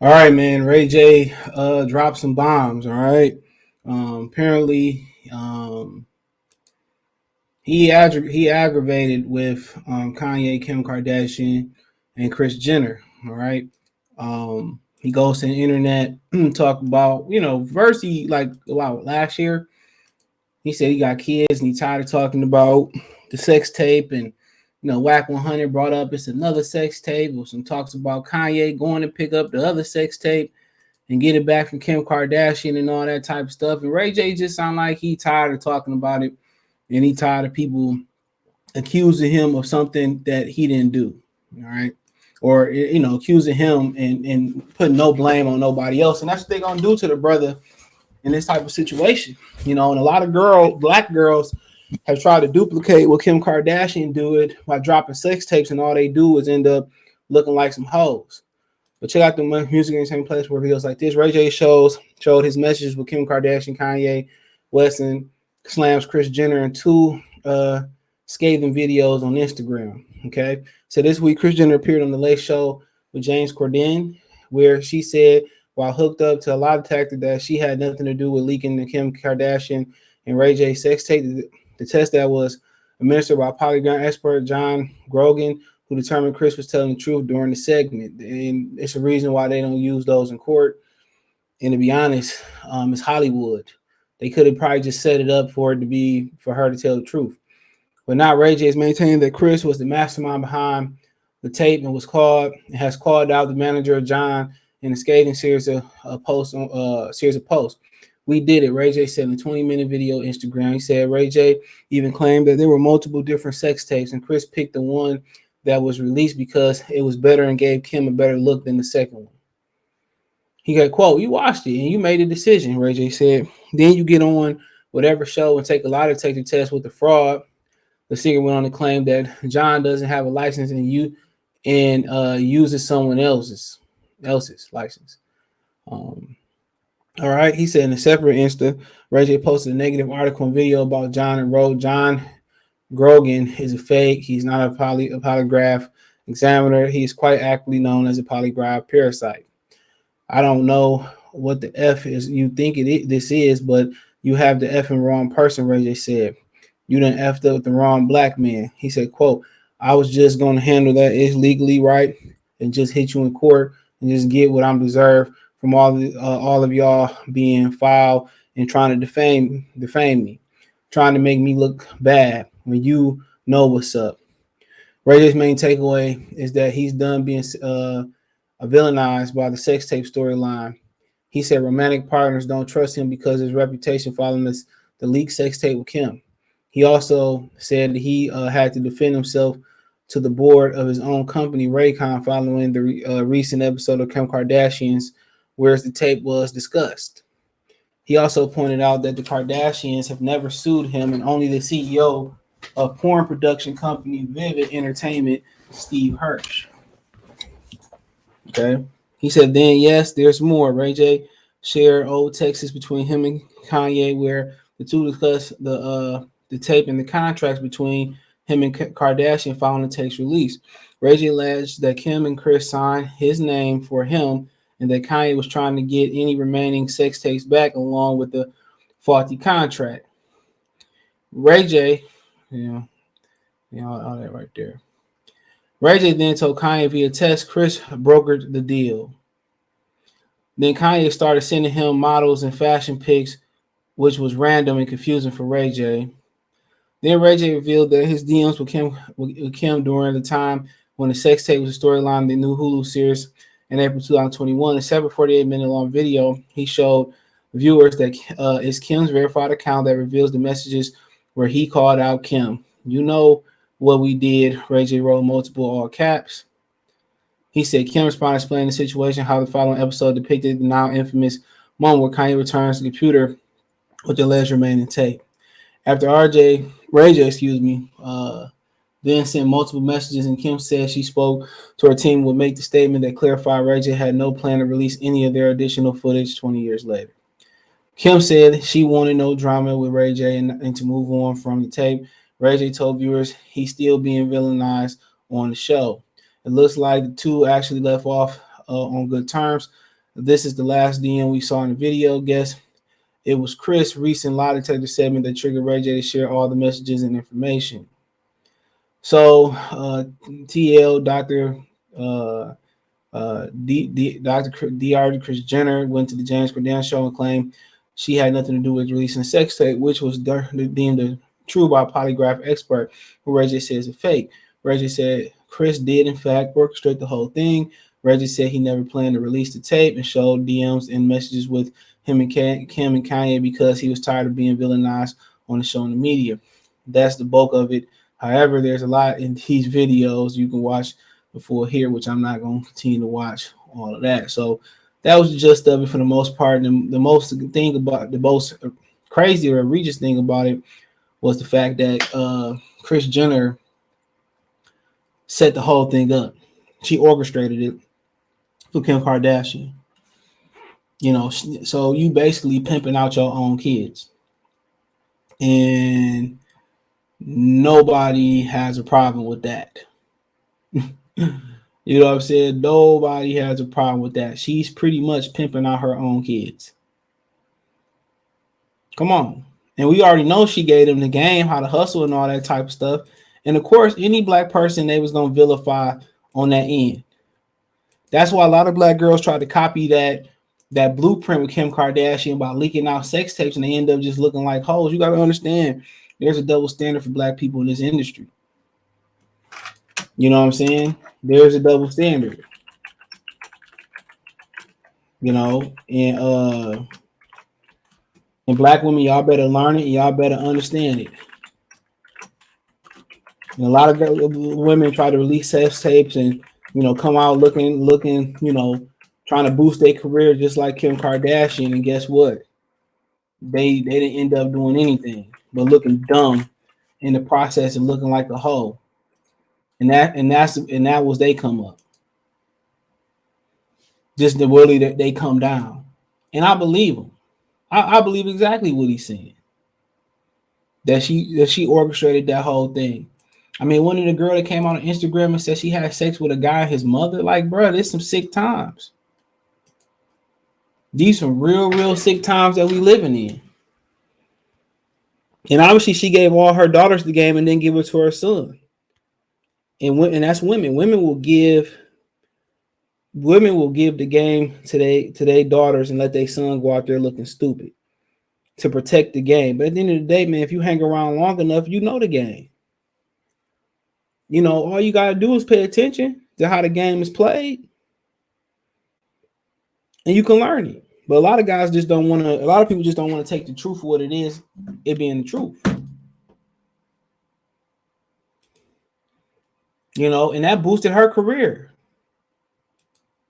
All right, man. Ray J dropped some bombs. All right. Apparently, he aggravated with Kanye, Kim Kardashian, and Kris Jenner. All right. He goes to the internet talk about first he like wow last year he said he got kids and he tired of talking about the sex tape and Whack 100 brought up it's another sex tape with some talks about Kanye going to pick up the other sex tape and get it back from Kim Kardashian and all that type of stuff. And Ray J just sound like he tired of talking about it and he tired of people accusing him of something that he didn't do. All right. Or accusing him and putting no blame on nobody else. And that's what they're gonna do to the brother in this type of situation. And a lot of black girls have tried to duplicate what Kim Kardashian did by dropping sex tapes, and all they do is end up looking like some hoes. But check out the music in the same place where videos like this. Ray J showed his messages with Kim Kardashian, Kanye West, and slams Kris Jenner in two scathing videos on Instagram. Okay, so this week Kris Jenner appeared on the Late Show with James Corden, where she said while hooked up to a lie detector that she had nothing to do with leaking the Kim Kardashian and Ray J sex tape. The test that was administered by polygraph expert John Grogan, who determined Kris was telling the truth during the segment. And it's a reason why they don't use those in court. And to be honest, it's Hollywood. They could have probably just set it up for her to tell the truth. But now Ray J is maintaining that Kris was the mastermind behind the tape and has called out the manager of John in a scathing series of posts. We did it, Ray J said in a 20-minute video on Instagram. He said Ray J even claimed that there were multiple different sex tapes, and Kris picked the one that was released because it was better and gave Kim a better look than the second one. He got, quote, "You watched it and you made a decision," Ray J said. "Then you get on whatever show and take a lie detector test with the fraud." The singer went on to claim that John doesn't have a license and uses someone else's license. Um, all right, he said in a separate Insta, Ray J posted a negative article and video about John and wrote, "John Grogan is a fake. He's not a polygraph examiner. He is quite accurately known as a polygraph parasite. I don't know what the F is you think this is, but you have the effing wrong person," Ray J said. "You done effed up with the wrong black man." He said, quote, "I was just going to handle that. It's legally right and just hit you in court and just get what I'm deserved from all of y'all being foul and trying to defame me, trying to make me look bad when you know what's up." Ray J's main takeaway is that he's done being villainized by the sex tape storyline. He said romantic partners don't trust him because of his reputation following the leaked sex tape with Kim. He also said that he had to defend himself to the board of his own company, Raycon, following the recent episode of Kim Kardashians, where the tape was discussed. He also pointed out that the Kardashians have never sued him, and only the CEO of porn production company Vivid Entertainment, Steve Hirsch. Okay. He said, then, yes, there's more. Ray J shared old texts between him and Kanye where the two discussed the tape and the contracts between him and Kardashian following the tape's release. Ray J alleged that Kim and Kris signed his name for him and that Kanye was trying to get any remaining sex tapes back along with the faulty contract. Ray J, all that right there. Ray J then told Kanye via text Kris brokered the deal. Then Kanye started sending him models and fashion pics, which was random and confusing for Ray J. Then Ray J revealed that his DMs with Kim during the time when the sex tape was a storyline in the new Hulu series in April 2021. In a separate 48-minute long video, he showed viewers that it's Kim's verified account that reveals the messages where he called out Kim. "You know what we did," Ray J wrote multiple all caps. He said Kim responded explaining the situation, how the following episode depicted the now infamous moment where Kanye returns to the computer with the alleged remaining tape. After Ray J, then sent multiple messages, and Kim said she spoke to her team would make the statement that clarified Ray J had no plan to release any of their additional footage 20 years later. Kim said she wanted no drama with Ray J and to move on from the tape. Ray J told viewers he's still being villainized on the show. It looks like the two actually left off on good terms. This is the last DM we saw in the video. Guess it was Kris' recent lie detector segment that triggered Ray J to share all the messages and information. So, TL Dr. Dr. Dr. Kris Jenner went to the James Corden show and claimed she had nothing to do with releasing a sex tape, which was deemed true by a polygraph expert, who Reggie says is fake. Reggie said Kris did, in fact, orchestrate the whole thing. Reggie said he never planned to release the tape and showed DMs and messages with him and Kim and Kanye because he was tired of being villainized on the show in the media. That's the bulk of it. However, there's a lot in these videos you can watch before here, which I'm not going to continue to watch all of that. So that was the gist of it for the most part. And the most thing about the most crazy or egregious thing about it was the fact that Kris Jenner set the whole thing up. She orchestrated it for Kim Kardashian. You know, so you basically pimping out your own kids. And nobody has a problem with that. You know what I'm saying? Nobody has a problem with that. She's pretty much pimping out her own kids. Come on. And we already know she gave them the game, how to hustle and all that type of stuff. And of course, any black person they was going to vilify on that end. That's why a lot of black girls try to copy that blueprint with Kim Kardashian about leaking out sex tapes, and they end up just looking like hoes. You got to understand, there's a double standard for black people in this industry. You know what I'm saying? There's a double standard. You know, and black women, y'all better learn it and y'all better understand it. And a lot of women try to release sex tapes and come out looking, trying to boost their career just like Kim Kardashian. And guess what? They didn't end up doing anything but looking dumb in the process and looking like a hoe. And that was they come up. Just the really that they come down. And I believe him. I believe exactly what he's saying. That she orchestrated that whole thing. I mean, one of the girl that came on Instagram and said she had sex with a guy and his mother, like, bro, there's some sick times. These some real sick times that we living in. And obviously she gave all her daughters the game and then give it to her son. And that's women. Women will give the game to their daughters and let their son go out there looking stupid to protect the game. But at the end of the day, man, if you hang around long enough, you know the game. All you gotta do is pay attention to how the game is played, and you can learn it. But a lot of guys just don't want to. A lot of people just don't want to take the truth for what it is, it being the truth. And that boosted her career.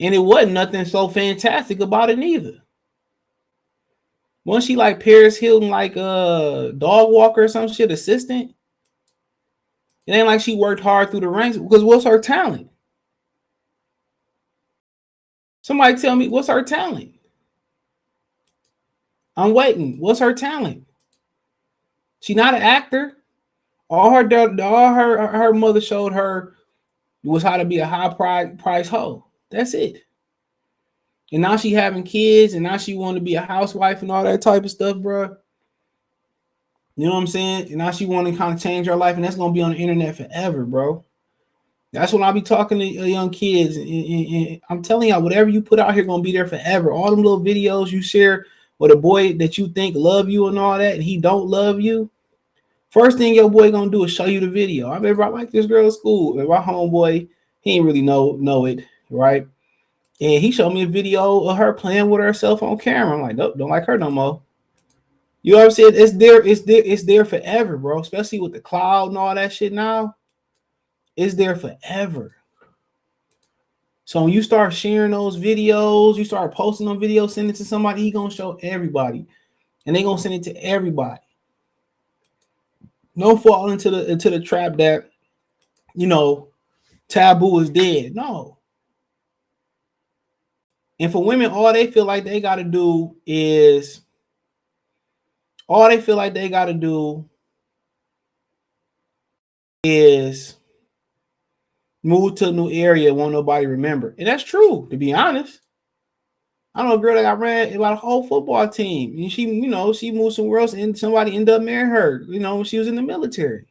And it wasn't nothing so fantastic about it neither. Wasn't she like Paris Hilton, like a dog walker or some shit, assistant? It ain't like she worked hard through the ranks, because what's her talent? Somebody tell me, what's her talent? I'm waiting. What's her talent? She's not an actor. All her mother showed her was how to be a high price hoe. That's it. And now she having kids, and now she want to be a housewife and all that type of stuff, bro. You know what I'm saying? And now she want to kind of change her life, and that's gonna be on the internet forever, bro. That's when I'll be talking to young kids, and I'm telling y'all, whatever you put out here gonna be there forever. All them little videos you share with a boy that you think love you and all that, and he don't love you. First thing your boy gonna do is show you the video. I remember I like this girl at school, and my homeboy, he ain't really know it, right? And he showed me a video of her playing with herself on camera. I'm like, nope, don't like her no more. You know what I'm saying? It's there forever, bro. Especially with the cloud and all that shit now. It's there forever. So when you start sharing those videos, you start posting on videos, send it to somebody, he gonna show everybody. And they gonna send it to everybody. No fall into the trap that, taboo is dead. No. And for women, all they feel like they gotta do is move to a new area, won't nobody remember. And that's true, to be honest. I know a girl that got ran about a whole football team, and she, she moved somewhere else, and somebody ended up marrying her. When she was in the military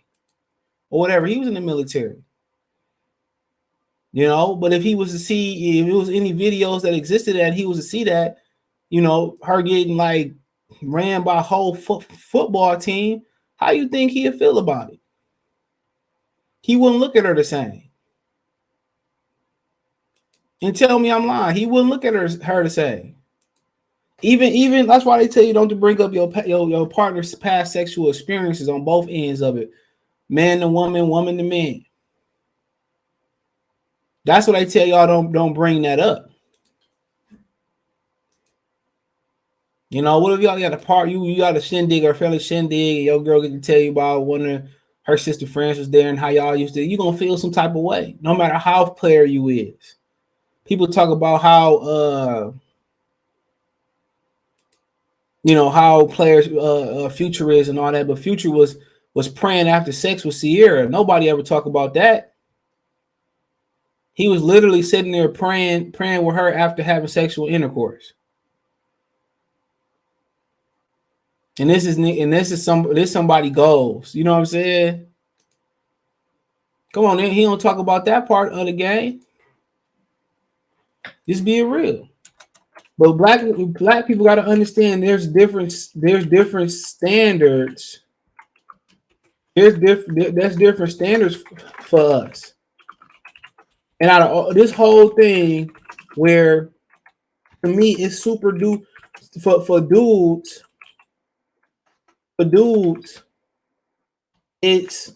or whatever. He was in the military. But if he was to see, if it was any videos that existed that he was to see that, her getting like ran by a whole football team, how you think he'd feel about it? He wouldn't look at her the same. And tell me I'm lying. He wouldn't look at her the same. Even that's why they tell you don't to bring up your partner's past sexual experiences on both ends of it, man to woman, woman to man. That's what I tell y'all. Don't bring that up. What if y'all got a part? You got a shindig or family shindig, and your girl get to tell you about one of her sister friends was there and how y'all used to. You gonna feel some type of way, no matter how player you is. People talk about how how players Future is and all that, but Future was praying after sex with Sierra. Nobody ever talk about that. He was literally sitting there praying with her after having sexual intercourse. And this is somebody goals. You know what I'm saying? Come on, he don't talk about that part of the game. Just being real. But black people got to understand there's different standards. There's different standards for us. And out of this whole thing, where to me it's super for dudes. For dudes, it's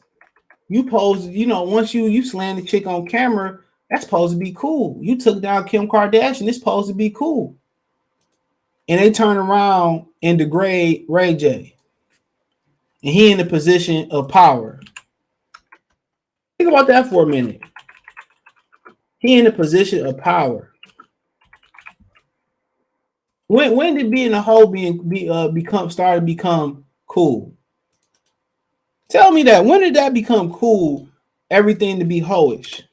you pose. Once you slam the chick on camera, that's supposed to be cool. You took down Kim Kardashian, it's supposed to be cool. And they turn around and degrade Ray J. And he in a position of power. Think about that for a minute. He in a position of power. When did being a hoe become cool? Tell me that. When did that become cool? Everything to be hoish.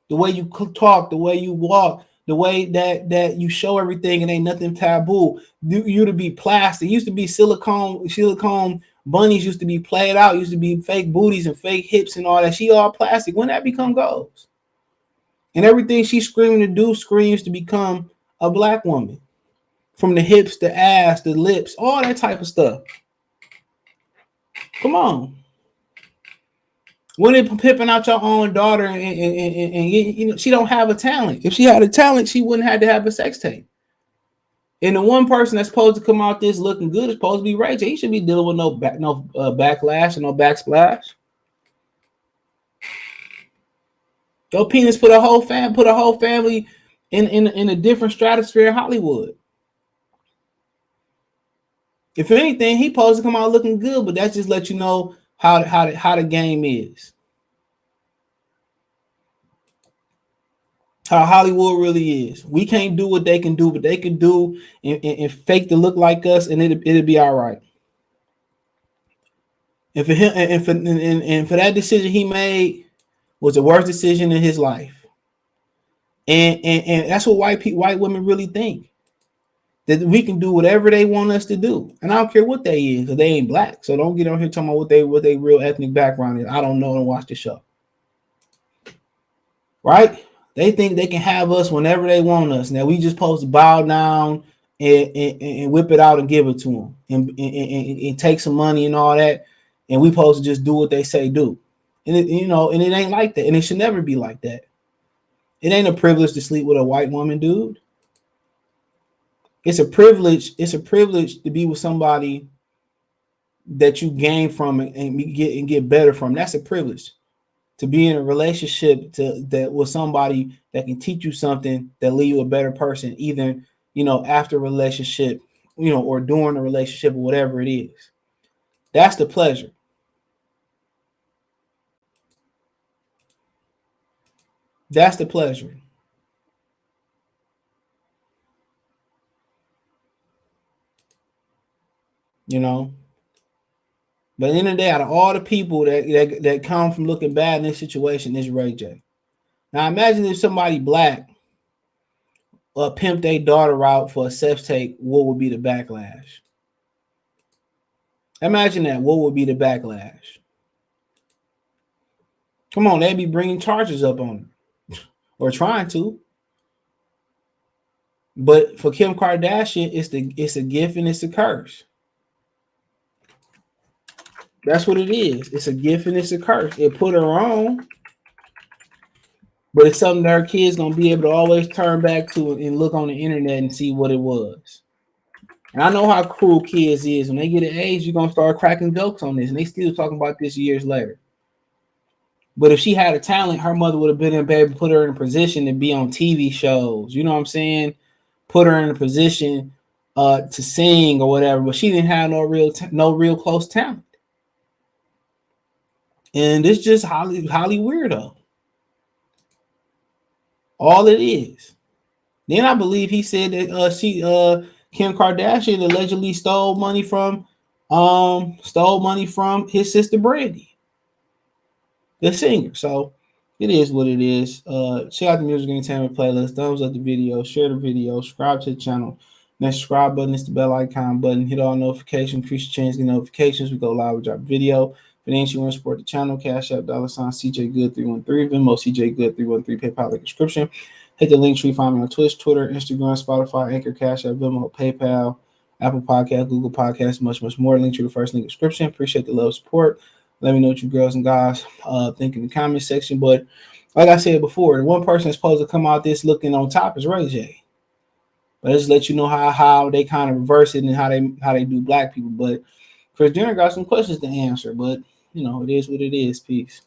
The way you talk, the way you walk, the way that you show everything and ain't nothing taboo. You to be plastic. It used to be silicone bunnies used to be played out. Used to be fake booties and fake hips and all that. She all plastic. When that become goals? And everything she's screaming to do screams to become a black woman. From the hips, the ass, the lips, all that type of stuff. Come on. When they pimping out your own daughter and she don't have a talent. If she had a talent, she wouldn't have to have a sex tape. And the one person that's supposed to come out this looking good is supposed to be Ray J. He should be dealing with no backlash and no backsplash. Your penis put a whole family in a different stratosphere in Hollywood. If anything, he supposed to come out looking good, but that just lets you know how the game is. How Hollywood really is. We can't do what they can do, but they can do and fake to look like us, and it'll be all right. And for that decision he made was the worst decision in his life. And that's what white women really think. That we can do whatever they want us to do. And I don't care what they is, because they ain't black. So don't get on here talking about what they real ethnic background is. I don't know and watch the show. Right? They think they can have us whenever they want us. Now we just supposed to bow down and whip it out and give it to them and take some money and all that. And we supposed to just do what they say do. And it ain't like that. And it should never be like that. It ain't a privilege to sleep with a white woman, dude. It's a privilege. It's a privilege to be with somebody that you gain from and get better from. That's a privilege. To be in a relationship that with somebody that can teach you something that leave you a better person, either after a relationship, or during a relationship or whatever it is. That's the pleasure. That's the pleasure. But at the end of the day, out of all the people that come from looking bad in this situation, is Ray J. Now imagine if somebody black pimp their daughter out for a sex tape, what would be the backlash? Imagine that. What would be the backlash? Come on, they'd be bringing charges up on her or trying to. But for Kim Kardashian, it's a gift and it's a curse. That's what it is. It's a gift and it's a curse. It put her on, but it's something that her kids gonna be able to always turn back to and look on the internet and see what it was. And I know how cruel kids is. When they get an age, you're gonna start cracking jokes on this, and they still talking about this years later. But if she had a talent, her mother would have been able to put her in a position to be on TV shows. You know what I'm saying? Put her in a position to sing or whatever. But she didn't have no real close talent. And it's just highly weirdo. All it is. Then I believe he said that Kim Kardashian allegedly stole money from his sister Brandy, the singer. So it is what it is. Check out the music entertainment playlist. Thumbs up the video, share the video, subscribe to the channel. That subscribe button is the bell icon button. Hit all notifications, increase your chance to get notifications. We go live with our video. Financial and support the channel. Cash App, $CJ Good 313, Venmo CJ Good 313, PayPal link description. Hit the link tree. Find me on Twitch, Twitter, Instagram, Spotify, Anchor, Cash App, Venmo, PayPal, Apple Podcast, Google Podcasts, much more. Link to the first link description. Appreciate the love, support. Let me know what you girls and guys think in the comment section. But like I said before, the one person that's supposed to come out this looking on top is Ray J. But I just let you know how they kind of reverse it and how they do black people. But Kris Jenner got some questions to answer. But you know, it is what it is. Peace.